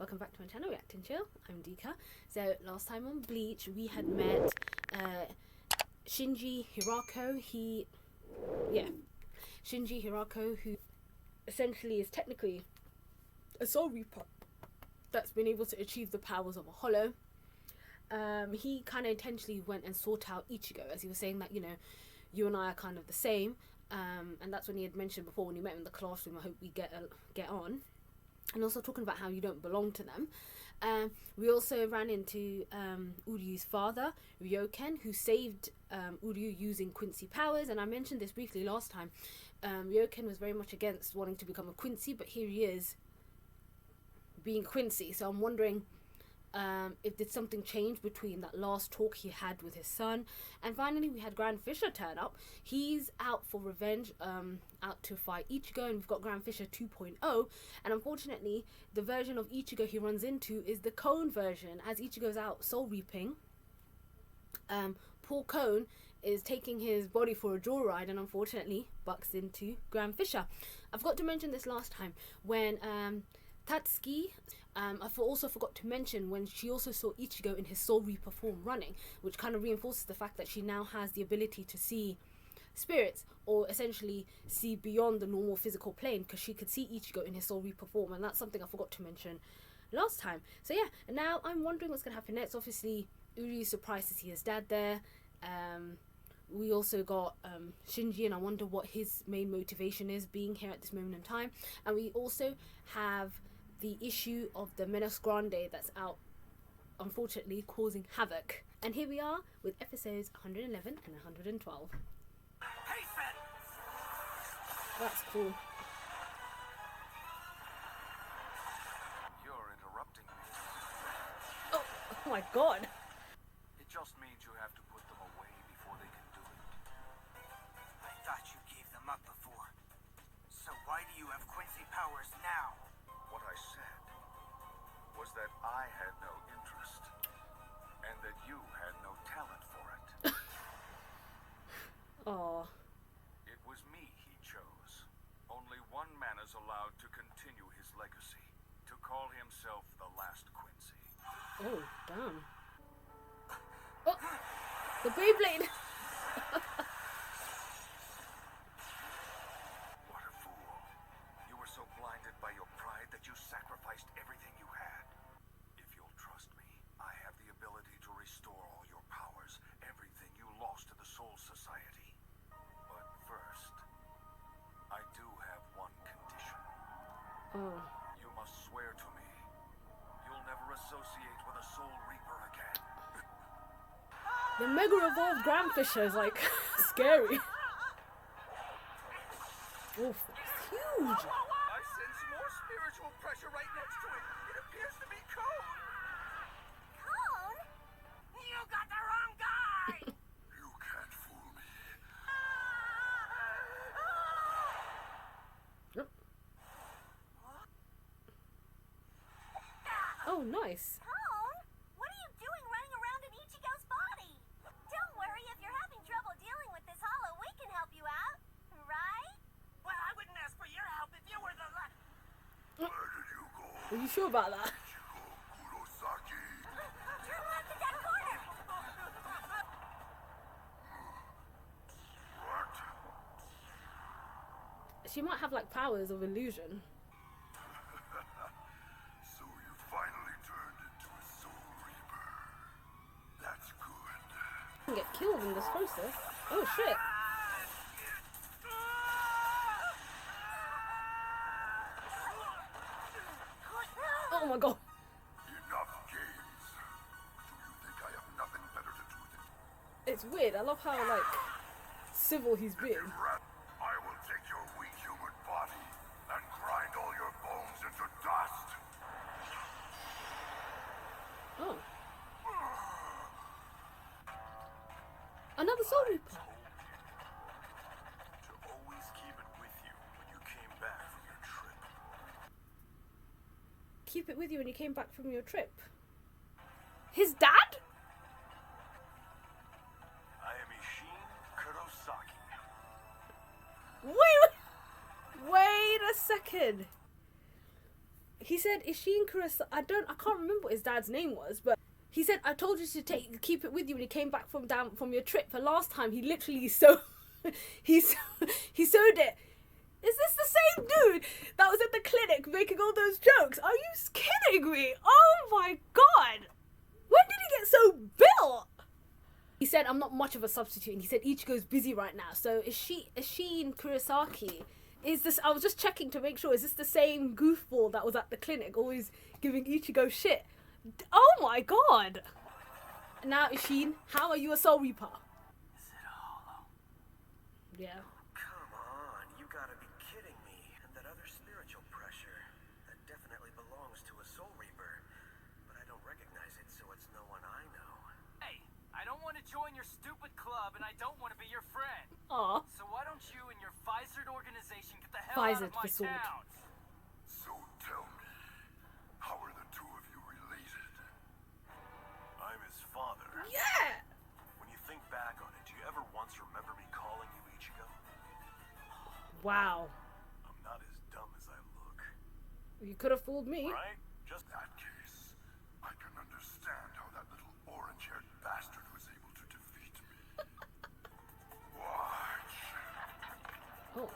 welcome back to my channel, React and Chill. I'm Dika. So last time on Bleach, we had met Shinji Hirako. Shinji Hirako, who essentially is technically a Soul Reaper that's been able to achieve the powers of a Hollow. He kind of intentionally went and sought out Ichigo, as he was saying that, you know, you and I are kind of the same. And that's when he had mentioned before, when he met him in the classroom, I hope we get on. And also talking about how you don't belong to them. We also ran into Uryu's father, Ryoken, who saved Uryu using Quincy powers. And I mentioned this briefly last time. Ryoken was very much against wanting to become a Quincy, but here he is being Quincy. So I'm wondering if did something change between that last talk he had with his son. And finally we had Grand Fisher turn up. He's out for revenge, out to fight Ichigo, and we've got Grand Fisher 2.0, and unfortunately the version of Ichigo he runs into is the Cone version. As Ichigo's out soul reaping, poor Cone is taking his body for a joyride and unfortunately bucks into Grand Fisher. I forgot to mention this last time when Tatsuki, I also forgot to mention when she also saw Ichigo in his Soul Reaper form running, which kind of reinforces the fact that she now has the ability to see spirits, or essentially see beyond the normal physical plane, because she could see Ichigo in his Soul Reaper form, and that's something I forgot to mention last time. So yeah, and now I'm wondering what's going to happen next. Obviously, Uryu's surprised to see his dad there. We also got Shinji, and I wonder what his main motivation is being here at this moment in time. And we also have the issue of the Menos Grande that's out, unfortunately, causing havoc. And here we are with episodes 111 and 112. Hey, Fed! That's cool. You're interrupting me. Oh my god. It just means you have to put them away before they can do it. I thought you gave them up before. So why do you have Quincy powers now? What I said was that I had no interest, and that you had no talent for it. Oh. It was me he chose. Only one man is allowed to continue his legacy, to call himself the last Quincy. Oh, damn. Oh, the Beyblade. What a fool. You were so blinded by your pride that you sacrificed everything you had. If you'll trust me, I have the ability to restore all your powers, everything you lost to the Soul Society. But first, I do have one condition. Oh. You must swear to me you'll never associate with a Soul Reaper again. The Mega Evolved Grand Fisher is like scary. Oof, it's huge. I sense more spiritual pressure right next to it. It appears to be Cone. Cone? You got the wrong guy! You can't fool me. Yep. Oh, nice. Cone? What are you doing running around in Ichigo's body? Don't worry, if you're having trouble dealing with this hollow, we can help you out. Right? Well, I wouldn't ask for your help if you were the Where did you go? Are you sure about that? Ichigo Kurosaki. Turn left at that corner! What? She might have like powers of illusion. So you finally turned into a Soul Reaper. That's good. You can get killed in this process. Oh shit. Oh my god. Enough games. Do you think I have nothing better to do than It's weird. I love how like civil he's being. rat? I will take your weak human body and grind all your bones into dust. Oh. Another Soul Reaper. To always keep it with you when you came back from your trip. Keep it with you when you came back from your trip. His dad? I am Ishin Kurosaki. Wait a second. he said, is she in Kurosaki? I can't remember what his dad's name was, but he said, I told you to keep it with you when you came back from your trip. For last time, he literally he sewed it. Is this the same dude that was at the clinic making all those jokes? Are you kidding me? Oh my god! When did he get so built? He said, I'm not much of a substitute, and he said Ichigo's busy right now. So is she in Kurosaki? Is this? I was just checking to make sure. Is this the same goofball that was at the clinic, always giving Ichigo shit? Oh my god! Now, Ishin, how are you a Soul Reaper? Is it hollow? Yeah. Come on, you gotta be kidding me. And that other spiritual pressure, that definitely belongs to a Soul Reaper. But I don't recognize it, so it's no one I know. Hey, I don't want to join your stupid club, and I don't want to be your friend. Aw. So why don't you and your visored organization get the hell Visored, out of my the sword. town? So tell me, how are the two of you related? I'm his father. Yeah! When you think back on it, do you ever once remember me calling you Ichigo? Wow. I'm not as dumb as I look. You could have fooled me. Right? Just that case. I can understand how that little orange-haired bastard was able to defeat me. Watch. Oh.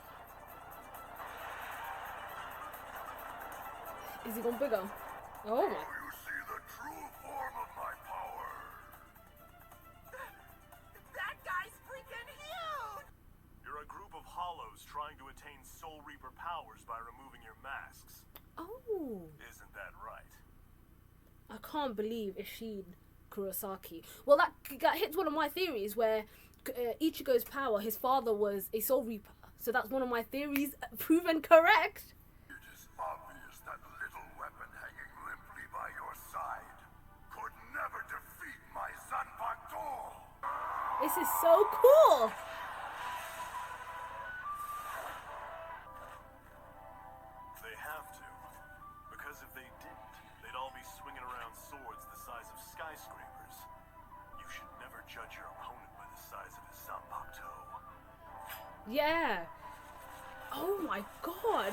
Is he gone bigger? Oh my. Now you see the true form of my power. That guy's freaking huge! You're a group of hollows trying to attain Soul Reaper powers by removing your masks. Oh. Isn't that right? I can't believe Ishin Kurosaki. Well, that hits one of my theories where Ichigo's power, his father was a Soul Reaper. So that's one of my theories proven correct. It is obvious that little weapon hanging limply by your side could never defeat my son Pato. This is so cool. They have to. Because if they didn't, they'd all be swinging around swords the size of skyscrapers. You should never judge your opponent by the size of his Zanpakuto. Yeah. Oh my god.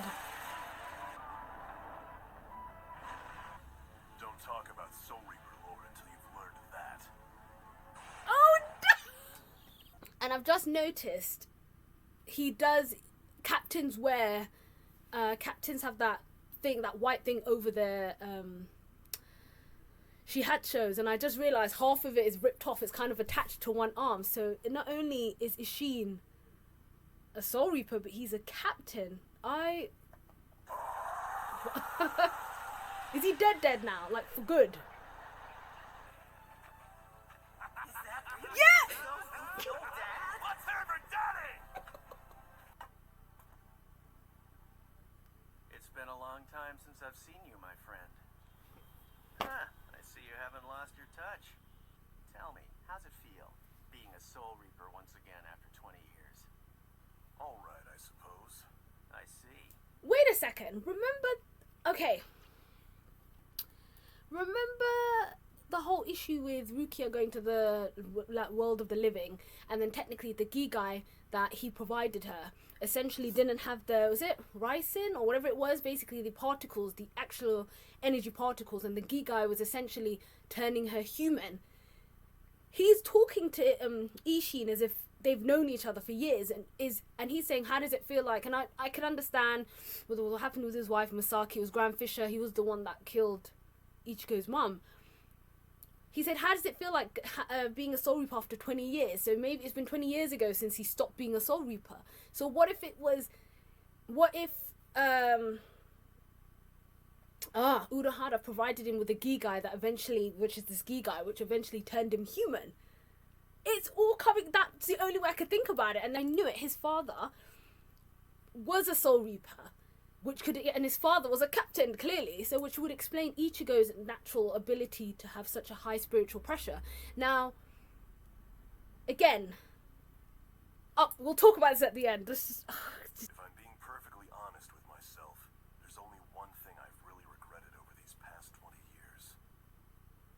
Don't talk about Soul Reaper lore until you've learned that. Oh no! And I've just noticed he does, captains wear, captains have that thing, that white thing over their shihachos, and I just realized half of it is ripped off. It's kind of attached to one arm. So not only is Ishin a Soul Reaper, but he's a captain. Is he dead now? Like, for good? Yeah! Let's hear for Daddy! It's been a long time since I've seen you, my friend. Huh, I see you haven't lost your touch. Tell me, how's it feel, being a Soul Reaper once again after 20 years? All right, I suppose. I see. Wait a second. Okay. Remember the whole issue with Rukia going to the world of the living, and then technically the Gigai that he provided her essentially didn't have the, was it ricin or whatever it was, basically the particles, the actual energy particles, and the Gigai was essentially turning her human. He's talking to Ishin as if they've known each other for years, and he's saying, how does it feel like? And I can understand what happened with his wife Masaki. It was Graham Fisher. He was the one that killed Ichigo's mum. He said, how does it feel like being a Soul Reaper after 20 years? So maybe it's been 20 years ago since he stopped being a Soul Reaper. So what if Urahara provided him with a Gigai that eventually, which is this Gigai, which eventually turned him human? It's all coming, that's the only way I could think about it. And I knew it, his father was a Soul Reaper, and his father was a captain, clearly, so which would explain Ichigo's natural ability to have such a high spiritual pressure. Now, again, we'll talk about this at the end. If I'm being perfectly honest with myself, there's only one thing I've really regretted over these past 20 years.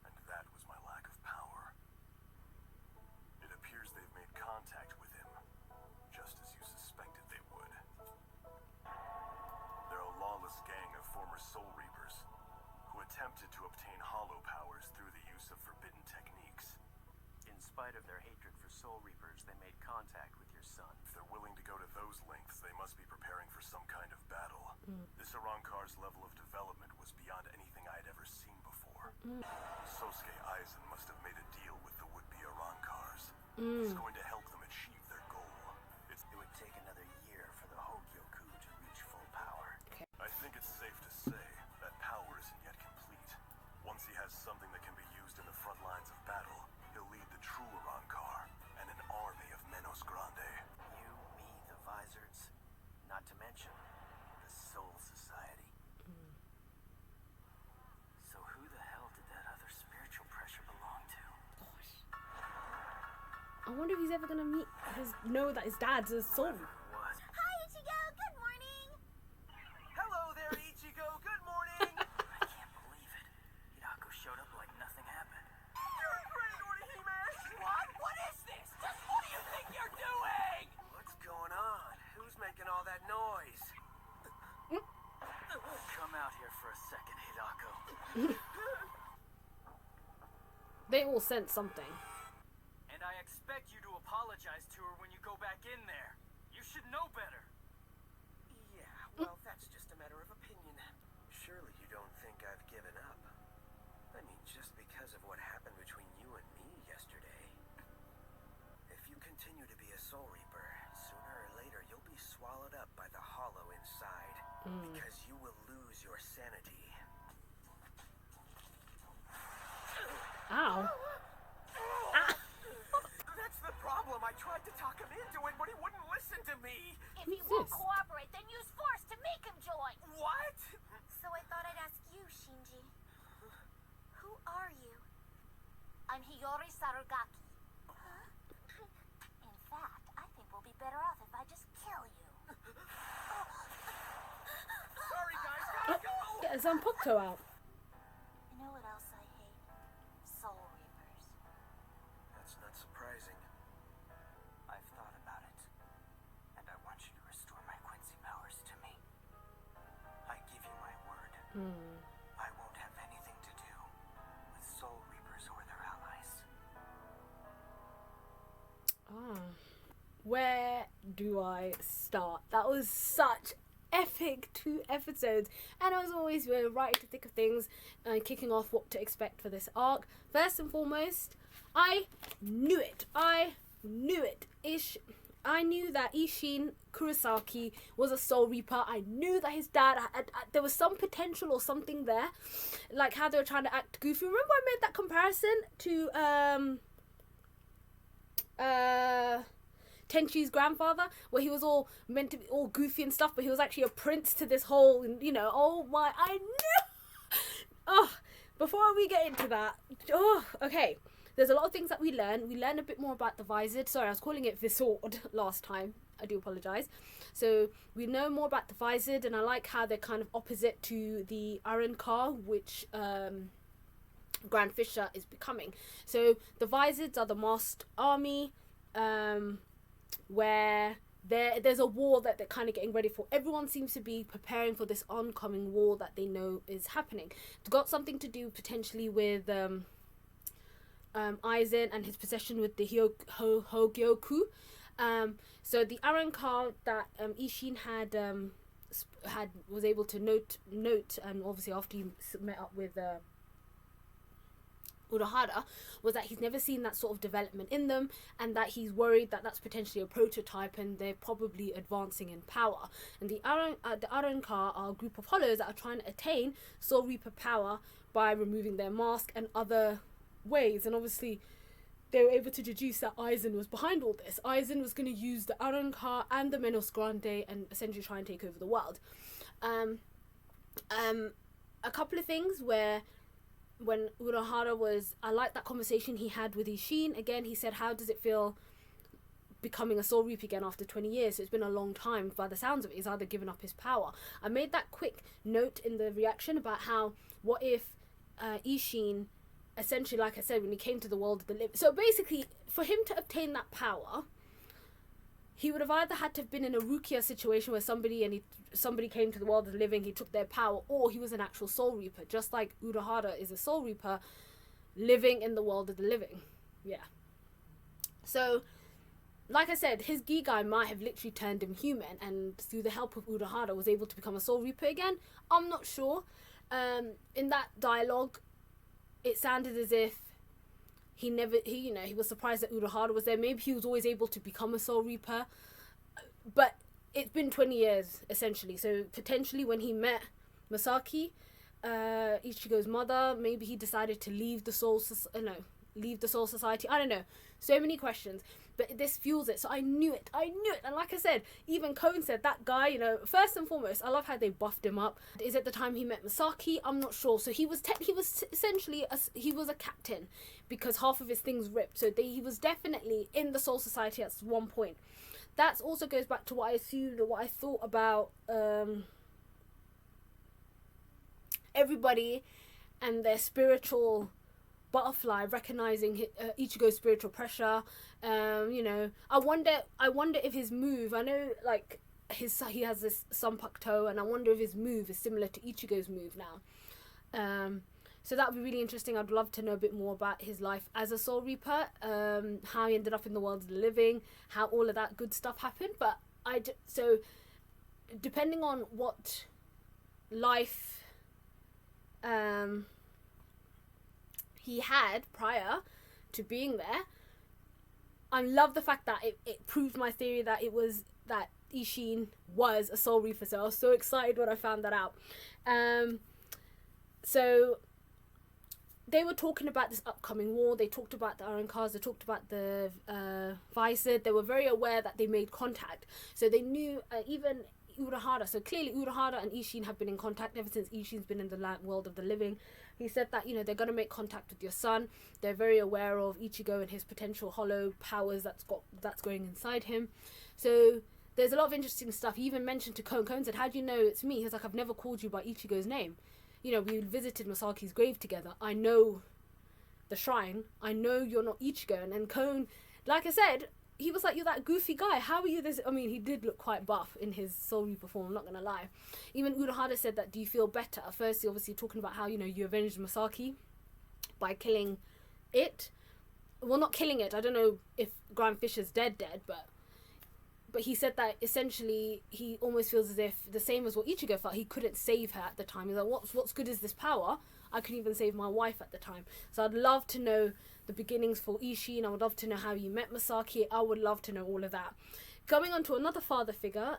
And that was my lack of power. It appears they've made contact with him, just as you suspected they would. They're a lawless gang of former Soul Reapers, attempted to obtain hollow powers through the use of forbidden techniques. In spite of their hatred for Soul Reapers, they made contact with your son. If they're willing to go to those lengths, they must be preparing for some kind of battle. This Arankar's level of development was beyond anything I'd ever seen before. Sosuke Aizen must have made a deal with the would-be Arankars. He's going to help them achieve their goal. It would take another year for the Hogyoku to reach full power. I think it's safe to say that power isn't yet complete. Once he has something that can be used in the front lines of battle, he'll lead the true Arankar and an army of Menos Grande. You, me, the Vizards, not to mention the Soul Society. So who the hell did that other spiritual pressure belong to? I wonder if he's ever gonna know that his dad's a soul. Whoever it was. Hi, Ichigo. Good morning. Hello there, Ichigo. Good morning. I can't believe it. Hidako showed up like nothing happened. You're great, Orihime. What is this? Just what do you think you're doing? What's going on? Who's making all that noise? Come out here for a second, Hidako. They all sense something. And I expect you to apologize to her when you go back in there. You should know better. Yeah, well, that's just a matter of opinion. Surely you don't think I've given up. I mean, just because of what happened between you and me yesterday. If you continue to be a Soul Reaper, sooner or later you'll be swallowed up by the hollow inside. Because you will lose your sanity. Ow. That's the problem. I tried to talk him into it, but he wouldn't listen to me. If he Who's won't this? cooperate, then use force to make him join. What? So I thought I'd ask you, Shinji. Who are you? I'm Hiyori Sarugaki. In fact, I think we'll be better off if I just kill you. Sorry, guys. Gotta go. Get Zanpakuto out. You know what else I hate? Soul Reapers. That's not surprising. I've thought about it, and I want you to restore my Quincy powers to me. I give you my word. I won't have anything to do with Soul Reapers or their allies. Where do I start? That was such epic 2 episodes, and as always we're right into the thick of things and kicking off what to expect for this arc. First and foremost, I knew it. I knew that Isshin Kurosaki was a Soul Reaper. I knew that his dad there was some potential or something there, like how they were trying to act goofy. Remember I made that comparison to Tenchi's grandfather, where he was all meant to be all goofy and stuff, but he was actually a prince to this whole, I knew. Oh, before we get into that, okay. There's a lot of things that we learn. We learn a bit more about the Vizard. Sorry, I was calling it Visord last time. I do apologise. So we know more about the Vizard, and I like how they're kind of opposite to the Arankar, which Grand Fisher is becoming. So the Vizards are the masked army, where there's a war that they're kind of getting ready for. Everyone seems to be preparing for this oncoming war that they know is happening. It's got something to do potentially with Aizen and his possession with the Hogyoku. So the Arankar that Isshin was able to note, obviously after he met up with Urahara, was that he's never seen that sort of development in them, and that he's worried that that's potentially a prototype and they're probably advancing in power. And the Arankar are a group of hollows that are trying to attain Soul Reaper power by removing their mask and other ways. And obviously they were able to deduce that Aizen was behind all this. Aizen was going to use the Arankar and the Menos Grande and essentially try and take over the world. A couple of things where when Urahara I like that conversation he had with Isshin. Again, he said, how does it feel becoming a Soul Reaper again after 20 years? So it's been a long time. By the sounds of it, he's either given up his power. I made that quick note in the reaction about how, what if Isshin, essentially, like I said, when he came to the world of the living. So basically, for him to obtain that power, he would have either had to have been in a Rukia situation where somebody came to the world of the living, he took their power, or he was an actual Soul Reaper, just like Urahara is a Soul Reaper living in the world of the living. Yeah. So, like I said, his Gigai might have literally turned him human, and through the help of Urahara was able to become a Soul Reaper again. I'm not sure. In that dialogue, it sounded as if he was surprised that Urahara was there. Maybe he was always able to become a Soul Reaper, but it's been 20 years essentially. So potentially when he met Masaki, Ichigo's mother, maybe he decided to leave the Soul Society. I don't know. So many questions, but this fuels it. So I knew it. And like I said, even Cone said that guy, you know, first and foremost, I love how they buffed him up. Is it the time he met Masaki? I'm not sure. So he was essentially he was a captain because half of his things ripped. So he was definitely in the Soul Society at one point. That also goes back to what I assumed or what I thought about everybody and their spiritual butterfly, recognizing Ichigo's spiritual pressure. You know, I wonder if his move, I know like he has this Sanpakuto, and I wonder if his move is similar to Ichigo's move now. So that would be really interesting. I'd love to know a bit more about his life as a Soul Reaper, how he ended up in the world of the living, how all of that good stuff happened. But so depending on what life he had prior to being there, I love the fact that it proved my theory that Ishin was a Soul Reaper. So I was so excited when I found that out. So they were talking about this upcoming war. They talked about the Iron Cars. They talked about the Visor. They were very aware that they made contact. So they knew even Urahara. So clearly Urahara and Ishin have been in contact ever since Ishin's been in the world of the living. He said that, you know, they're going to make contact with your son. They're very aware of Ichigo and his potential hollow powers that's going inside him. So there's a lot of interesting stuff. He even mentioned to Cone. Cone said, how do you know it's me? He was like, I've never called you by Ichigo's name. You know, we visited Masaki's grave together. I know the shrine. I know you're not Ichigo. And then Cone, like I said, he was like, you're that goofy guy. How are you this? I mean, he did look quite buff in his Soul Reaper form, I'm not going to lie. Even Urahara said that, do you feel better? Firstly, obviously, talking about how, you know, you avenged Masaki by killing it. Well, not killing it. I don't know if Grand Fisher's dead, but he said that essentially he almost feels as if the same as what Ichigo felt, he couldn't save her at the time. He's like, what's good is this power? I couldn't even save my wife at the time. So I'd love to know the beginnings for Ishin. I would love to know how you met Masaki. I would love to know all of that. Going on to another father figure,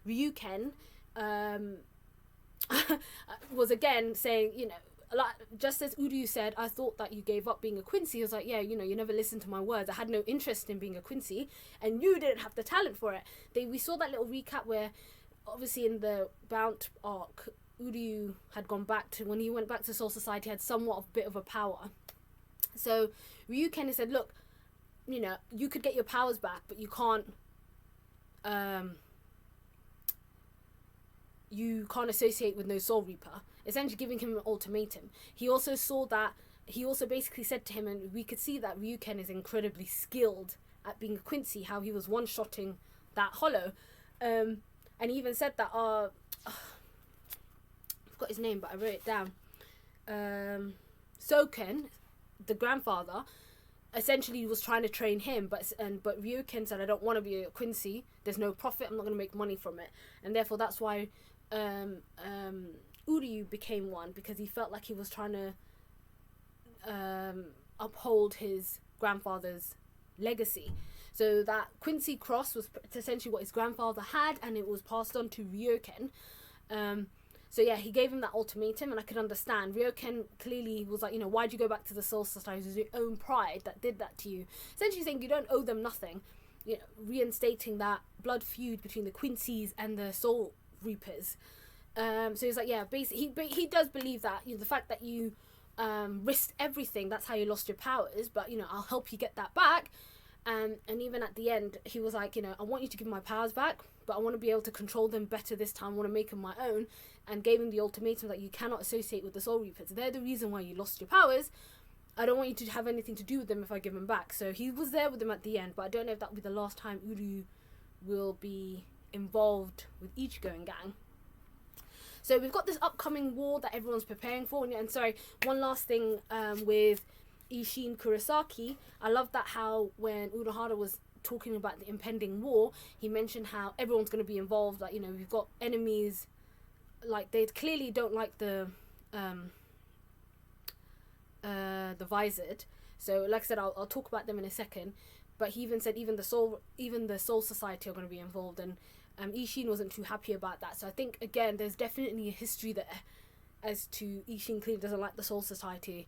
Ryuken was again saying, you know, like, just as Uryu said, I thought that you gave up being a Quincy. He was like, yeah, you know, you never listened to my words. I had no interest in being a Quincy, and you didn't have the talent for it. We saw that little recap where, obviously, in the Bount arc, Uryu had gone back to, when he went back to Soul Society, had somewhat of a bit of a power. So Ryuken said, look, you know, you could get your powers back, but you can't associate with no Soul Reaper, essentially giving him an ultimatum. He also basically said to him, and we could see that Ryuken is incredibly skilled at being a Quincy, how he was one-shotting that hollow. And he even said that, I forgot his name, but I wrote it down. Soken, the grandfather, essentially was trying to train him, but Ryuken said, I don't want to be a Quincy. There's no profit. I'm not going to make money from it. And therefore, that's why Uryu became one, because he felt like he was trying to uphold his grandfather's legacy. So that Quincy cross was essentially what his grandfather had, and it was passed on to Ryuken. So yeah, he gave him that ultimatum, and I could understand. Ryuken clearly was like, you know, why'd you go back to the Soul Society? It was your own pride that did that to you. Essentially saying you don't owe them nothing. You know, reinstating that blood feud between the Quincy's and the Soul Reapers. So he's like, yeah, basically, he does believe that, you know, the fact that you risked everything, that's how you lost your powers, but, you know, I'll help you get that back. And even at the end, he was like, you know, I want you to give my powers back, but I want to be able to control them better this time. I want to make them my own. And gave him the ultimatum that you cannot associate with the Soul Reapers. They're the reason why you lost your powers. I don't want you to have anything to do with them if I give them back. So he was there with them at the end, but I don't know if that will be the last time Uryu will be involved with Ichigo and gang. So we've got this upcoming war that everyone's preparing for. And sorry, one last thing with Isshin Kurosaki. I love that how when Urahara was talking about the impending war, he mentioned how everyone's going to be involved. Like, you know, we've got enemies, like they clearly don't like the Visored. So like I said, I'll talk about them in a second. But he even said even the Soul Society are going to be involved, and Isshin wasn't too happy about that. So I think again there's definitely a history there as to Isshin clearly doesn't like the Soul Society.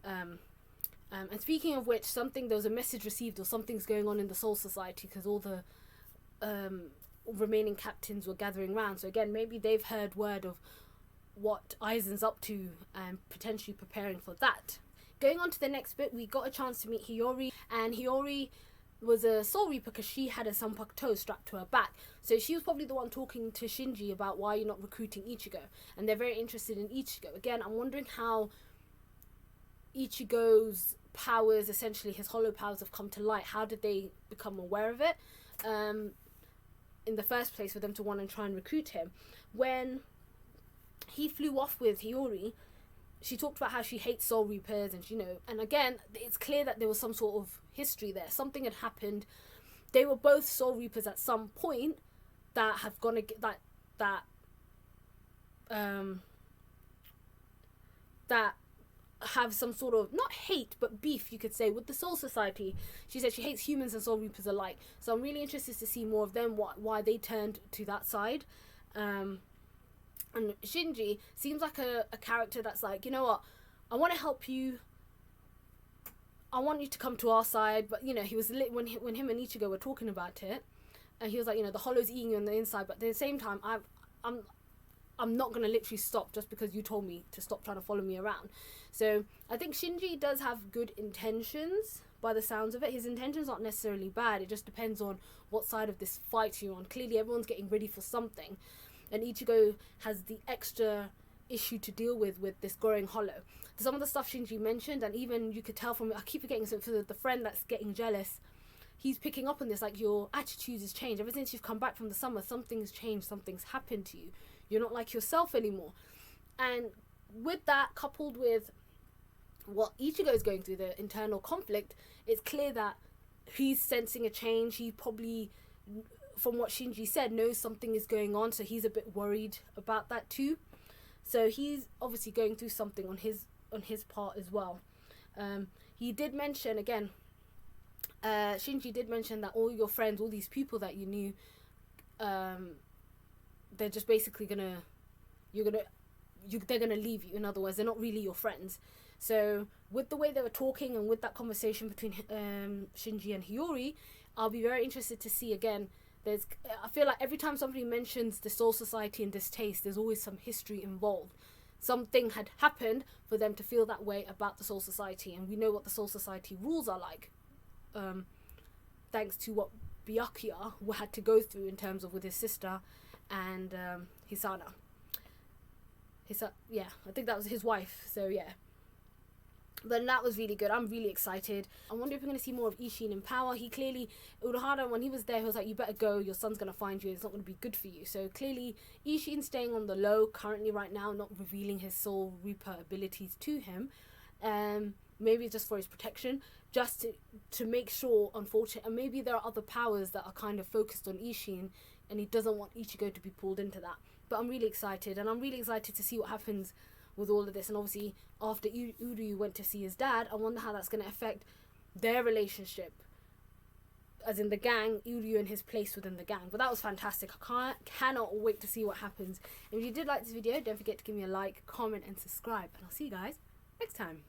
And speaking of which, there was a message received or something's going on in the Soul Society because all the remaining captains were gathering round. So again, maybe they've heard word of what Aizen's up to and potentially preparing for that. Going on to the next bit, we got a chance to meet Hiyori, and Hiyori was a Soul Reaper because she had a Sanpakuto strapped to her back. So she was probably the one talking to Shinji about why you're not recruiting Ichigo, and they're very interested in Ichigo. Again, I'm wondering how Ichigo's powers, essentially his hollow powers, have come to light. How did they become aware of it in the first place for them to want to try and recruit him? When he flew off with Hiyori, she talked about how she hates Soul Reapers, and you know, and again, it's clear that there was some sort of history there. Something had happened. They were both Soul Reapers at some point that have gone that have some sort of, not hate, but beef, you could say, with the Soul Society. She said she hates humans and Soul Reapers alike. So I'm really interested to see more of them, why they turned to that side. And Shinji seems like a character that's like, you know what, I want to help you. I want you to come to our side. But, you know, he was lit when him and Ichigo were talking about it. And he was like, you know, the hollow's eating you on the inside. But at the same time, I'm not going to literally stop just because you told me to stop trying to follow me around. So I think Shinji does have good intentions by the sounds of it. His intentions aren't necessarily bad. It just depends on what side of this fight you're on. Clearly, everyone's getting ready for something. And Ichigo has the extra issue to deal with this growing hollow. Some of the stuff Shinji mentioned, and even you could tell from it, I keep forgetting, so for the friend that's getting jealous, he's picking up on this, like, your attitude has changed. Ever since you've come back from the summer, something's changed, something's happened to you. You're not like yourself anymore. And with that, coupled with what Ichigo is going through, the internal conflict, it's clear that he's sensing a change. He probably, from what Shinji said, knows something is going on, so he's a bit worried about that too. So he's obviously going through something on his part as well. He did mention, again, Shinji did mention that all your friends, all these people that you knew, they're just basically they're gonna leave you. In other words, they're not really your friends. So with the way they were talking and with that conversation between Shinji and Hiyori, I'll be very interested to see again. I feel like every time somebody mentions the Soul Society and distaste, there's always some history involved. Something had happened for them to feel that way about the Soul Society, and we know what the Soul Society rules are like. Thanks to what Byakuya had to go through in terms of with his sister and Hisana. Yeah, I think that was his wife. So yeah. But that was really good. I'm really excited. I wonder if we're going to see more of Isshin in power. He clearly, Urahara, when he was there, he was like, you better go. Your son's going to find you. It's not going to be good for you. So clearly, Isshin's staying on the low currently right now, not revealing his Soul Reaper abilities to him. Maybe just for his protection, just to make sure, unfortunately, and maybe there are other powers that are kind of focused on Isshin, and he doesn't want Ichigo to be pulled into that. But I'm really excited, and I'm really excited to see what happens with all of this. And obviously after Uryu went to see his dad, I wonder how that's going to affect their relationship, as in the gang, Uryu and his place within the gang. But that was fantastic. I cannot wait to see what happens. And if you did like this video, don't forget to give me a like, comment and subscribe, and I'll see you guys next time.